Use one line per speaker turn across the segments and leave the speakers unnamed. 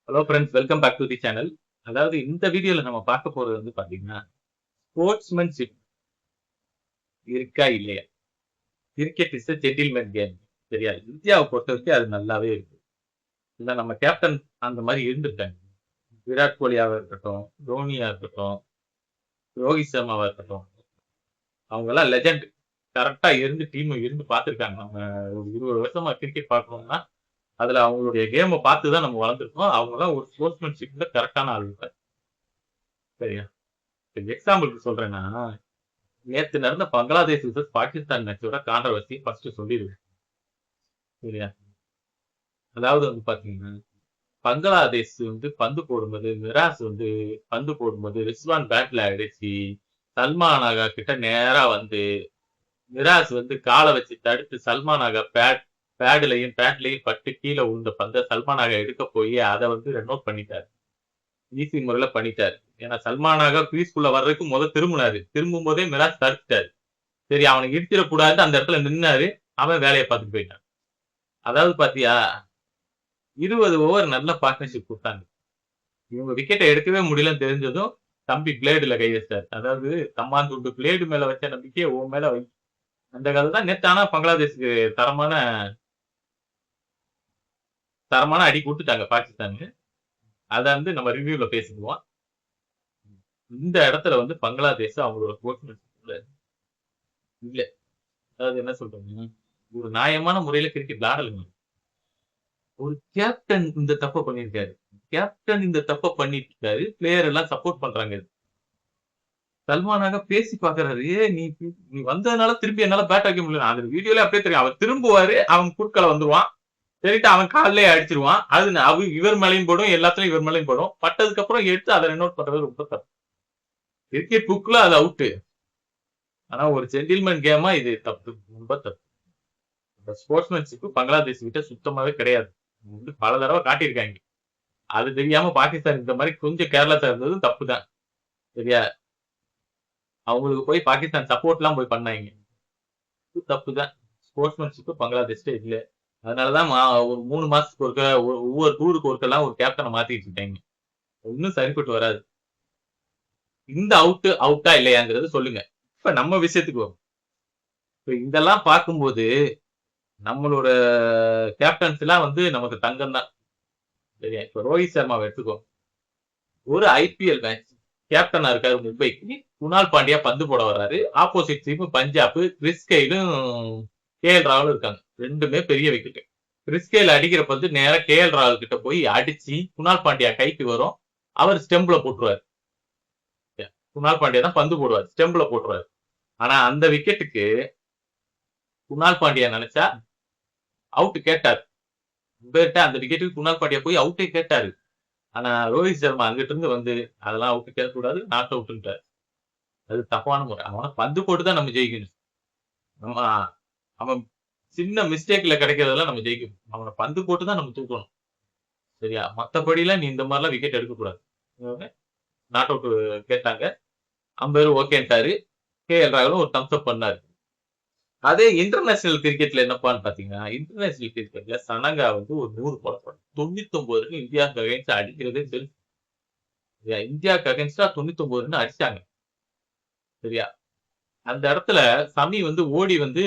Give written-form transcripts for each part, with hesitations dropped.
Hello friends, welcome back to the channel. அதாவது இந்த வீடியோல நம்ம பார்க்க போறது வந்து பாத்தீங்கன்னா, ஸ்போர்ட்ஸ்மேன்ஷிப் இருக்கா இல்லையா? Cricket is a gentleman game. சரியா? இந்தியாவை பொறுத்தவரைக்கும் அது நல்லாவே இருக்கு. இல்ல நம்ம கேப்டன் அந்த மாதிரி இருந்திருக்காங்க. விராட் கோலியாவா இருக்கட்டும், தோனியா இருக்கட்டும், ரோஹித் சர்மாவா இருக்கட்டும். அவங்க எல்லாம் லெஜெண்ட். கரெக்ட்டா இருந்து டீம் இருந்து பார்த்திருக்காங்க. நம்ம ஒரு 20 வருஷமா கிரிக்கெட் பார்க்கிறோம்னா, அதுல அவங்களுடைய கேம பார்த்து தான் நம்ம வளர்ந்திருக்கோம். அவங்கலாம் ஒரு ஸ்போர்ட்ஸ்மேன்ஷிப்ல கரெக்ட்டான ஆளுங்க. சரியா? எக்ஸாம்பிளுக்கு சொல்றேன்னா, நேத்து நடந்த பங்களாதேஷ் விசஸ் பாகிஸ்தான் மேட்சோட கான்ட்ரோவர்சி ஃபர்ஸ்ட் சொல்லிருவேன். சரியா? அதாவது வந்து பாத்தீங்கன்னா, பங்களாதேஷ் வந்து பந்து போடும்போது, மிராஸ் வந்து பந்து போடும்போது ரிஸ்வான் பேட்ல அடிச்சு, சல்மான் ஆகா கிட்ட நேரா வந்து, மிராஸ் வந்து கால வச்சு தடுத்து சல்மான் ஆகா பேட்லயும் பட்டு கீழே விழுந்த பந்த சல்மான் ஆகா எடுக்க போய் அதை வந்து ரன் அவுட் பண்ணிட்டாரு. ஈஸி முறையில பண்ணிட்டாரு. ஏன்னா சல்மான் ஆகா பீஸ்குள்ள வர்றதுக்கு திரும்பினாரு. திரும்பும் போதே மிராஸ் தடுத்துட்டாரு. சரி அவனுக்கு இடிச்சிடக்கூடாது அந்த இடத்துல நின்னாரு. அவன் வேலையை பார்த்துட்டு போயிட்டான். அதாவது பாத்தியா, 20 ஓவர் நல்ல பார்ட்னர்ஷிப் கொடுத்தாங்க. இவங்க விக்கெட்டை எடுக்கவே முடியலன்னு தெரிஞ்சதும் தம்பி பிளேடுல கை வச்சாரு. அதாவது தம்மாந்துண்டு பிளேடு மேல வச்ச நம்பிக்கையை உன் மேல வை. அந்த கதை தான் நேத்து. ஆனா பங்களாதேஷுக்கு தரமான தரமான அடி கொடுத்துட்டாங்க பாகிஸ்தானுக்கு. அதை வந்து நம்ம ரிவ்யூல பேசிக்குவோம். இந்த இடத்துல வந்து பங்களாதேஷ் அவங்களோட ஸ்போர்ட்ஸ்மேன்ஷிப்ல இல்ல. அதாவது என்ன சொல்றாங்க, ஒரு நியாயமான முறையில கிரிக்கெட் விளையாடலுங்க. ஒரு கேப்டன் இந்த தப்ப பண்ணிருக்காரு. கேப்டன் இந்த தப்ப பண்ணிட்டு இருக்காரு. பிளேயர் எல்லாம் சப்போர்ட் பண்றாங்க. சல்மானாக பேசி பாக்குறாரு. நீ வந்ததுனால திருப்பி என்னால பேட் வைக்க முடியல. அந்த வீடியோல அப்படியே தெரியும். அவர் திரும்புவாரு, அவன் குறுக்கால வந்துருவான். சரிட்டு அவன் காலிலே அடிச்சிருவான். அது இவர் மேலையும் போடும், எல்லாத்துலயும் இவர் மேலையும் போடும். பட்டதுக்கு அப்புறம் எடுத்து அதை ரன் அவுட் பண்றது ரொம்ப தப்பு. கிரிக்கெட் புக்ல அது அவுட். ஆனா ஒரு ஜென்டில்மேன் கேமா இது தப்பு, ரொம்ப தப்பு. ஸ்போர்ட்ஸ்மேன்ஷிப் பங்களாதேஷ் கிட்ட சுத்தமாவே கிடையாது. பல தடவை காட்டியிருக்காங்க. அது தெரியாம பாகிஸ்தான் இந்த மாதிரி கொஞ்சம் கேர்லெஸ்ஸா இருந்தது தப்பு தான். சரியா? அவங்களுக்கு போய் பாகிஸ்தான் சப்போர்ட் எல்லாம் போய் பண்ணாங்க. தப்பு தான். ஸ்போர்ட்ஸ்மேன்ஷிப் பங்களாதேஷ்ல இல்ல. அதனாலதான் ஒரு 3 மாசத்துக்கு ஒருக்க ஒவ்வொரு டூருக்கு ஒருக்கெல்லாம் ஒரு கேப்டனை மாத்திட்டு இருக்காங்க. இன்னும் சரிப்பட்டு வராது. இந்த அவுட்டா இல்லையாங்கிறது சொல்லுங்க. இப்ப நம்ம விஷயத்துக்கு வரும். இப்ப இதெல்லாம் பார்க்கும்போது நம்மளோட கேப்டன்ஸ் எல்லாம் வந்து நமக்கு தங்கம் தான். சரியா? இப்ப ரோஹித் சர்மாவை எடுத்துக்கோ. ஒரு ஐபிஎல் மேட்ச் கேப்டனா இருக்காரு மும்பைக்கு. குணால் பாண்டியா பந்து போட வர்றாரு. ஆப்போசிட் டீம் பஞ்சாப், கிறிஸ் கெயிலும் கேஎல் ராகுலும் இருக்காங்க. ரெண்டுமே பெரிய விக்கெட். கிறிஸ் கெயில் அடிக்கிற பந்து நேரா கேஎல் ராகுல் கிட்ட போய் அடிச்சு குணால் பாண்டியா கைக்கு வரும். அவர் ஸ்டெம்பில் போட்டுருவாரு. குணால் பாண்டியா தான் பந்து போடுவார், ஸ்டெம்பில் போட்டுருவாரு. ஆனா அந்த விக்கெட்டுக்கு குணால் பாண்டியா நினைச்சா அவுட் கேட்டார். அந்த விக்கெட்டுக்கு குணால் பாண்டியா போய் அவுட்டே கேட்டாரு. ஆனா ரோஹித் சர்மா அங்கிட்ட இருந்து வந்து அதெல்லாம் அவுட் கேட்கக்கூடாது, நாட் அவுட்ன்றார். அது தப்பான முறை. அவனை பந்து போட்டுதான் நம்ம ஜெயிக்கணும். நம்ம அவன் சின்ன மிஸ்டேக்ல கிடைக்கிறதெல்லாம் நம்ம ஜெயிக்கணும். அவனை பந்து போட்டுதான் நம்ம தூக்கணும். சரியா? மத்தபடி எல்லாம் நீ இந்த மாதிரிலாம் விக்கெட் எடுக்கக்கூடாது. நாட் அவுட் கேட்டாங்க. அம்பேர் ஓகேன்ட்டாரு. கேஎல் ராகுலும் ஒரு தம்ஸ் அப் பண்ணாரு. அதே இன்டர்நேஷனல் கிரிக்கெட்ல என்னப்பான்னு பாத்தீங்கன்னா, இன்டர்நேஷனல் கிரிக்கெட்ல சனங்கா வந்து ஒரு 100 போடப்படும். 99 இந்தியாவுக்கு அகைன்ஸ்ட் அடிக்கிறதே தெரியும். இந்தியாவுக்கு அகைன்ஸ்டா 99 ரன் அடிச்சாங்க. சரியா? அந்த இடத்துல சமி வந்து ஓடி வந்து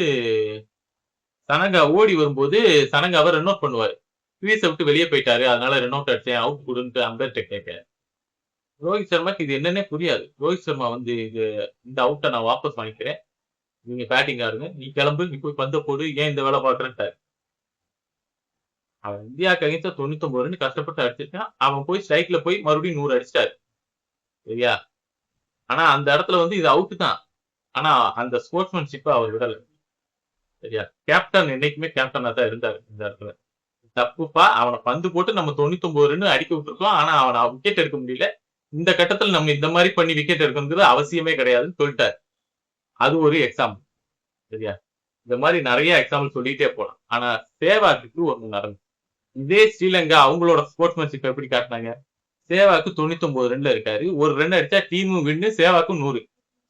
சனங்கா ஓடி வரும்போது சனங்காவை ரன் அவுட் பண்ணுவாரு. கிரீஸை விட்டு வெளியே போயிட்டாரு, அதனால ரன் அவுட் அடிச்சேன், அவுட் கொடுன்ட்டு அம்பேர்ட்ட கேட்க. ரோஹித் சர்மாக்கு இது என்னன்னே புரியாது. ரோஹித் சர்மா வந்து இந்த அவுட்டை நான் வாபஸ் வாங்கிக்கிறேன், நீங்க பேட்டிங் ஆடுங்க, நீ கிளம்பு, நீ போய் பந்த போடு, ஏன் இந்த வேலை பாக்குறேன்ட்டாரு. அவன் இந்தியாவுக்கு அகைன்ஸ்டா 99 ரன் கஷ்டப்பட்டு அடிச்சிருக்கான். அவன் போய் ஸ்ட்ரைக்ல போய் மறுபடியும் 100 அடிச்சிட்டாரு. சரியா? ஆனா அந்த இடத்துல வந்து இது அவுட் தான். ஆனா அந்த ஸ்போர்ட்ஸ்மேன்ஷிப் அவர் விடல. சரியா? கேப்டன் என்னைக்குமே கேப்டனா தான் இருந்தாரு இந்த இடத்துல. தப்புப்பா, அவனை பந்து போட்டு நம்ம 99 ரன் அடிக்க விட்டுருக்கோம். ஆனா அவனை விக்கெட் எடுக்க முடியல. இந்த கட்டத்துல நம்ம இந்த மாதிரி பண்ணி விக்கெட் எடுக்கணுங்கிறது அவசியமே கிடையாதுன்னு சொல்லிட்டாரு. அது ஒரு எக்ஸாம்பிள். சரியா? இந்த மாதிரி நிறைய எக்ஸாம்பிள் சொல்லிட்டே போலாம். ஆனா சேவாக்கு ஒண்ணு நடந்தது. இதே ஸ்ரீலங்கா அவங்களோட ஸ்போர்ட்ஸ்மேன்ஷிப் எப்படி காட்டினாங்க? சேவாக்கு 99 ரன்ல இருக்காரு. ஒரு ரன் அடிச்சா டீமும் வின்னு, சேவாக்கும் 100.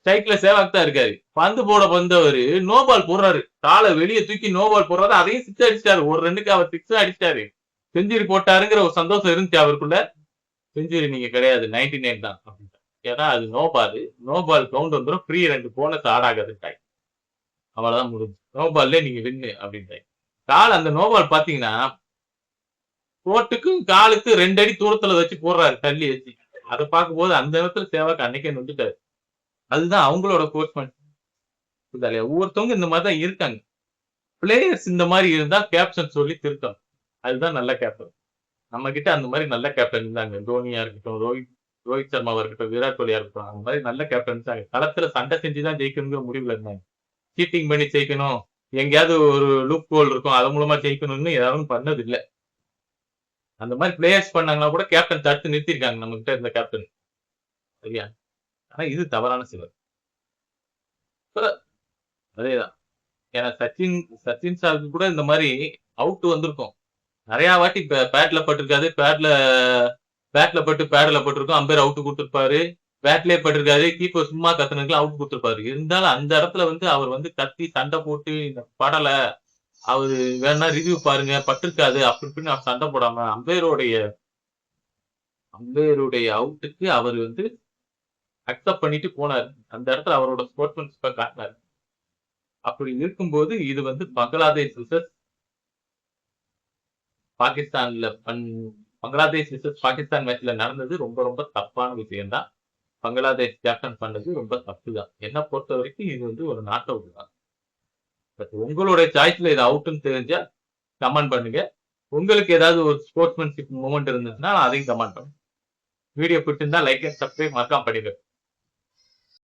ஸ்ட்ரைக்ல சேவாக் தான் இருக்காரு. பந்து போட வந்தவரு நோபால் போடுறாரு. காலை வெளியே தூக்கி நோபால் போடுறாரு. அதையும் சிக்ஸ் அடிச்சிட்டாரு. ஒரு ரன்னுக்கு அவர் சிக்ஸ் அடிச்சிட்டாரு. செஞ்சுரி போட்டாருங்கிற ஒரு சந்தோஷம் இருந்துச்சு அவருக்குள்ள. செஞ்சுரி நீங்க கிடையாது 99 தான் அப்படின்ட்டாங்க. ஏன்னா அது no ball. No ball count வந்துரும். ஃப்ரீ 2 போனஸ் ஆட் ஆகாதுன்ட்டாங்க. அவ்வளவுதான் முடிஞ்சு. நோ பால்லே நீங்க வின்னு அப்படின்ட்டாங்க. அந்த நோ பால் பாத்தீங்கன்னா கோட்டுக்கும் காலுக்கு 2 அடி தூரத்துல வச்சு போடுறாரு தள்ளி வச்சு. அதை பார்க்கும்போது அந்த இடத்துல சேவாக் அன்னைக்கே நொந்துட்டாரு. அதுதான் அவங்களோட கோச்மேன். ஒவ்வொருத்தவங்க இந்த மாதிரி தான் இருக்காங்க. பிளேயர்ஸ் இந்த மாதிரி இருந்தா கேப்டன் சொல்லி திருத்தம். அதுதான் நல்ல கேப்டன். நம்ம கிட்ட அந்த மாதிரி நல்ல கேப்டன் இருந்தாங்க. தோனியா இருக்கட்டும், ரோஹித் சர்மாவா இருக்கட்டும், விராட் கோலியா இருக்கட்டும், அந்த மாதிரி நல்ல கேப்டன் இருந்தாங்க. களத்துல சண்டை செஞ்சுதான் ஜெயிக்கணுங்கிற முடிவுல இருந்தாங்க. சீட்டிங் பண்ணி ஜெயிக்கணும், எங்கேயாவது ஒரு லூப் கோல் இருக்கும், அது மூலமா ஜெயிக்கணும்னு யாரும் பண்ணது இல்ல. அந்த மாதிரி பிளேயர்ஸ் பண்ணாங்கன்னா கூட கேப்டன் தடுத்து நிறுத்திருக்காங்க நம்ம கிட்ட இருந்த கேப்டன். சரியா? ஆனா இது தவறான செயல். அதேதான். ஏன்னா சச்சின் சாருக்கு கூட இந்த மாதிரி அவுட் வந்திருக்கும். நிறைய வாட்டி பேட்ல பட்டிருக்காது. பேட்ல பட்டு பேட்ல பட்டிருக்கும். அம்பேர் அவுட் கொடுத்திருப்பாரு. பேட்லயே பட்டிருக்காரு. கீப்பர் சும்மா கத்துனதுக்கு அவுட் கொடுத்திருப்பாரு. இருந்தாலும் அந்த இடத்துல வந்து அவர் வந்து கத்தி சண்டை போட்டு இந்த படல, அவரு வேணா ரிவ்யூ பாருங்க பட்டிருக்காது அப்படி இப்படின்னு அவர் சண்டை போடாம அம்பேருடைய அவுட்டுக்கு அவர் வந்து அக்செப்ட் பண்ணிட்டு போனாரு. அந்த இடத்துல அவரோட ஸ்போர்ட்ஸ்மேன்ஷிப்பை காட்டினாரு. அப்படி இருக்கும்போது இது வந்து பங்களாதேஷ் விசஸ் பங்களாதேஷ் விசஸ் பாகிஸ்தான் மேட்ச்ல நடந்தது ரொம்ப ரொம்ப தப்பான விஷயம் தான். பங்களாதேஷ் கேப்டன் பண்ணது ரொம்ப தப்பு தான். என்ன பொறுத்த வரைக்கும் இது வந்து ஒரு நாட் அவுட் தான். பட் உங்களுடைய சாய்ஸ்ல இது அவுட்னு தெரிஞ்சா கமெண்ட் பண்ணுங்க. உங்களுக்கு ஏதாவது ஒரு ஸ்போர்ட்ஸ்மேன்ஷிப் மூமெண்ட் இருந்துச்சுன்னா அதையும் கமெண்ட் பண்ணுங்க. வீடியோ பிடிச்சிருந்தா லைக் அண்ட் சப்ஸ்கிரைப் மறக்காம பண்ணிடுங்க.